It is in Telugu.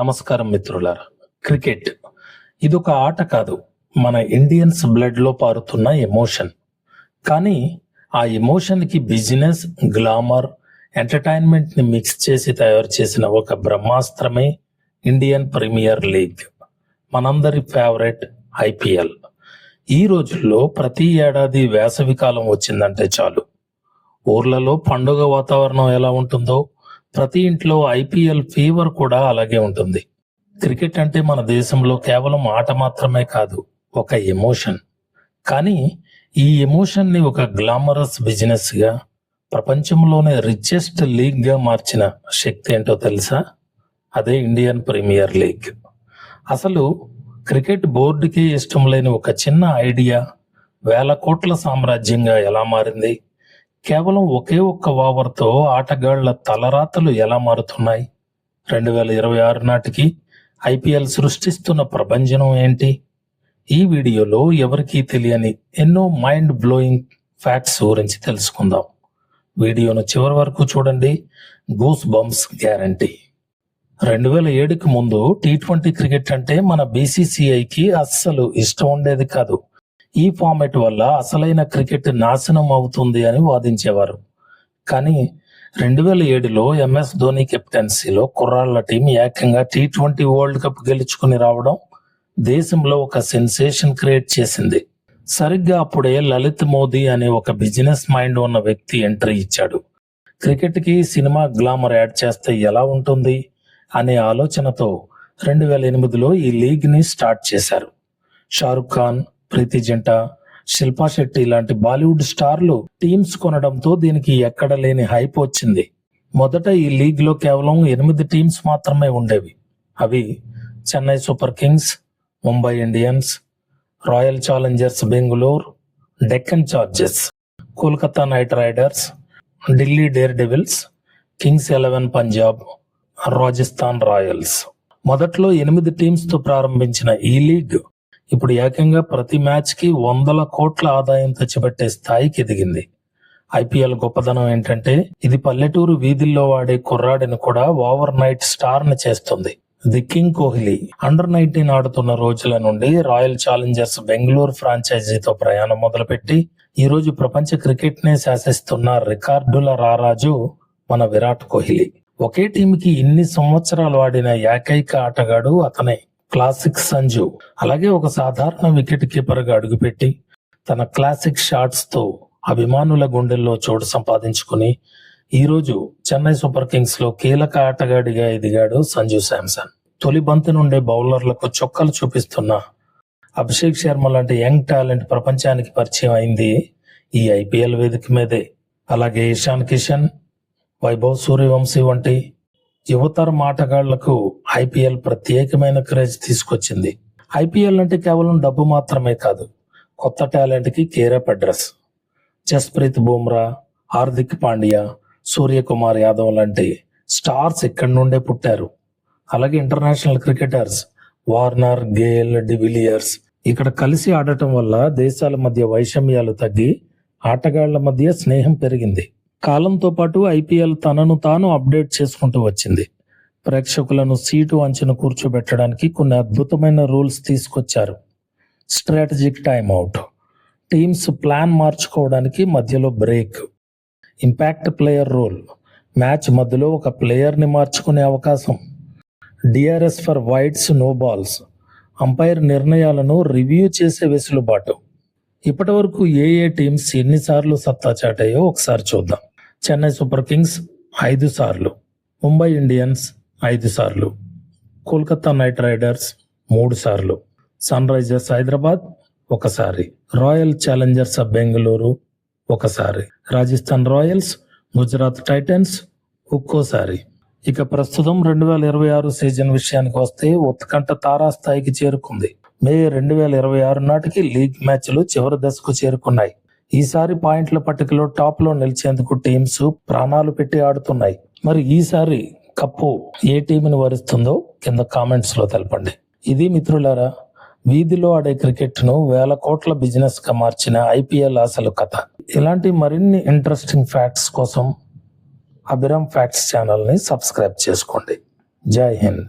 నమస్కారం మిత్రులారా. క్రికెట్ ఇదొక ఆట కాదు, మన ఇండియన్స్ బ్లడ్ లో పారుతున్న ఎమోషన్. కానీ ఆ ఎమోషన్ కి బిజినెస్, గ్లామర్, ఎంటర్టైన్మెంట్ ని మిక్స్ చేసి తయారు చేసిన ఒక బ్రహ్మాస్త్రమే ఇండియన్ ప్రీమియర్ లీగ్, మనందరి ఫేవరెట్ ఐపీఎల్. ఈ రోజుల్లో ప్రతి ఏడాది వేసవి కాలం వచ్చిందంటే చాలు, ఊర్లలో పండుగ వాతావరణం ఎలా ఉంటుందో ప్రతి ఇంట్లో ఐపీఎల్ ఫీవర్ కూడా అలాగే ఉంటుంది. క్రికెట్ అంటే మన దేశంలో కేవలం ఆట మాత్రమే కాదు, ఒక ఎమోషన్. కానీ ఈ ఎమోషన్ ని ఒక గ్లామరస్ బిజినెస్ గా, ప్రపంచంలోనే రిచెస్ట్ లీగ్ గా మార్చిన శక్తి ఏంటో తెలుసా? అదే ఇండియన్ ప్రీమియర్ లీగ్. అసలు క్రికెట్ బోర్డుకి ఇష్టం లేని ఒక చిన్న ఐడియా వేల కోట్ల సామ్రాజ్యంగా ఎలా మారింది? కేవలం ఒకే ఒక్క ఓవర్తో ఆటగాళ్ల తలరాతలు ఎలా మారుతున్నాయి? 2026 నాటికి ఐపీఎల్ సృష్టిస్తున్న ప్రభంజనం ఏంటి? ఈ వీడియోలో ఎవరికీ తెలియని ఎన్నో మైండ్ బ్లోయింగ్ ఫ్యాక్ట్స్ గురించి తెలుసుకుందాం. వీడియోను చివరి వరకు చూడండి, గూస్ బంప్స్ గ్యారంటీ. 2007కి ముందు T20 క్రికెట్ అంటే మన బీసీసీఐకి అస్సలు ఇష్టం ఉండేది కాదు. ఈ ఫార్మాట్ వల్ల అసలైన క్రికెట్ నాశనం అవుతుంది అని వాదించేవారు. కానీ 2007లో ఎంఎస్ ధోని కెప్టెన్సీలో కుర్రాళ్ల టీం ఏకంగా T20 వరల్డ్ కప్ గెలుచుకుని రావడం దేశంలో ఒక సెన్సేషన్ క్రియేట్ చేసింది. సరిగ్గా అప్పుడే లలిత్ మోదీ అనే ఒక బిజినెస్ మైండ్ ఉన్న వ్యక్తి ఎంట్రీ ఇచ్చాడు. క్రికెట్ కి సినిమా గ్లామర్ యాడ్ చేస్తే ఎలా ఉంటుంది అనే ఆలోచనతో 2008లో ఈ లీగ్ ని స్టార్ట్ చేశారు. షారుఖ్ ఖాన్, ప్రీతి జింట, శిల్పా శెట్టి లాంటి బాలీవుడ్ స్టార్లు టీమ్స్ కొనడంతో దీనికి ఎక్కడ లేని హైప్ వచ్చింది. మొదట ఈ లీగ్ లో కేవలం 8 టీమ్స్ మాత్రమే ఉండేవి. అవి Chennai super kings, Mumbai Indians, royal challengers Bengaluru, Deccan chargers, Kolkata knight riders, Delhi dare devils, kings 11 Punjab, Rajasthan royals. మొదట్లో 8 టీమ్స్ తో ప్రారంభించిన ఈ లీగ్ ఇప్పుడు ఏకంగా ప్రతి మ్యాచ్ కి 100 కోట్ల ఆదాయం తెచ్చిపెట్టే స్థాయికి ఎదిగింది. ఐపీఎల్ గొప్పదనం ఏంటంటే ఇది పల్లెటూరు వీధుల్లో వాడే కుర్రాడిని కూడా ఓవర్ నైట్ స్టార్ ని చేస్తుంది. ది కింగ్ కోహ్లీ అండర్-19 ఆడుతున్న రోజుల నుండి రాయల్ ఛాలెంజర్స్ బెంగళూరు ఫ్రాంచైజీతో ప్రయాణం మొదలుపెట్టి ఈ రోజు ప్రపంచ క్రికెట్ నే శాసిస్తున్న రికార్డుల రారాజు మన విరాట్ కోహ్లీ. ఒకే టీంకి ఇన్ని సంవత్సరాలు ఆడిన ఏకైక ఆటగాడు అతనే, క్లాసిక్ సంజు. అలాగే ఒక సాధారణ వికెట్ కీపర్ గా అడుగుపెట్టి తన క్లాసిక్ షాట్స్ తో అభిమానుల గుండెల్లో చోటు సంపాదించుకుని ఈ రోజు చెన్నై సూపర్ కింగ్స్ లో కీలక ఆటగాడిగా ఎదిగాడు సంజు శాంసన్. తొలి బంతి నుండే బౌలర్లకు చొక్కలు చూపిస్తున్న అభిషేక్ శర్మ లాంటి యంగ్ టాలెంట్ ప్రపంచానికి పరిచయం అయింది ఈ ఐపీఎల్ వేదిక మీదే. అలాగే ఇషాన్ కిషన్, వైభవ్ సూర్యవంశీ వంటి యువతరం ఆటగాళ్లకు ఐపీఎల్ ప్రత్యేకమైన క్రేజ్ తీసుకొచ్చింది. ఐపీఎల్ అంటే కేవలం డబ్బు మాత్రమే కాదు, కొత్త టాలెంట్ కి కేరప్ అడ్రస్. జస్ప్రీత్ బుమ్రా, హార్దిక్ పాండ్యా, సూర్యకుమార్ యాదవ్ లాంటి స్టార్స్ ఇక్కడి నుండే పుట్టారు. అలాగే international cricketers Warner, Gayle, de Villiers ఇక్కడ కలిసి ఆడటం వల్ల దేశాల మధ్య వైషమ్యాలు తగ్గి ఆటగాళ్ల మధ్య స్నేహం పెరిగింది. కాలంతో పాటు ఐపీఎల్ తనను తాను అప్డేట్ చేసుకుంటూ వచ్చింది. ప్రేక్షకులను సీటు అంచున కూర్చోబెట్టడానికి కొన్ని అద్భుతమైన రూల్స్ తీసుకొచ్చారు. స్ట్రాటజిక్ టైమ్అవుట్, టీమ్స్ ప్లాన్ మార్చుకోవడానికి మధ్యలో break, impact player rule, match మధ్యలో ఒక ప్లేయర్ ని మార్చుకునే అవకాశం, DRS for wides, no balls, umpire నిర్ణయాలను రివ్యూ చేసే వెసులుబాటు. ఇప్పటి వరకు ఏ టీమ్స్ ఎన్నిసార్లు సత్తా చాటాయో ఒకసారి చూద్దాం. చెన్నై సూపర్ కింగ్స్ 5 సార్లు, ముంబై ఇండియన్స్ 5 సార్లు, కోల్కతా నైట్ రైడర్స్ 3 సార్లు, సన్ రైజర్స్ హైదరాబాద్ 1 సారి, రాయల్ ఛాలెంజర్స్ బెంగళూరు 1 సారి, రాజస్థాన్ రాయల్స్, గుజరాత్ టైటన్స్ ఒక్కోసారి. ఇక ప్రస్తుతం 2026 సీజన్ విషయానికి వస్తే ఉత్కంఠ తారాస్థాయికి చేరుకుంది. మే 2026 నాటికి లీగ్ మ్యాచ్లు చివరి దశకు చేరుకున్నాయి. ఈసారి పాయింట్ల పట్టికలో టాప్ లో నిలిచేందుకు టీమ్స్ ప్రాణాలు పెట్టి ఆడుతున్నాయి. మరి ఈసారి కప్పు ఏ టీంని వరిస్తుందో కింద కామెంట్స్ లో తెలపండి. ఇది మిత్రులారా, వీధిలో ఆడే క్రికెట్ ను వేల కోట్ల బిజినెస్ గా మార్చిన ఐపీఎల్ అసలు కథ. ఇలాంటి మరిన్ని ఇంట్రెస్టింగ్ ఫ్యాక్ట్స్ కోసం అభిరామ్ ఫ్యాక్ట్స్ ఛానల్ ని సబ్స్క్రైబ్ చేసుకోండి. జై హింద్.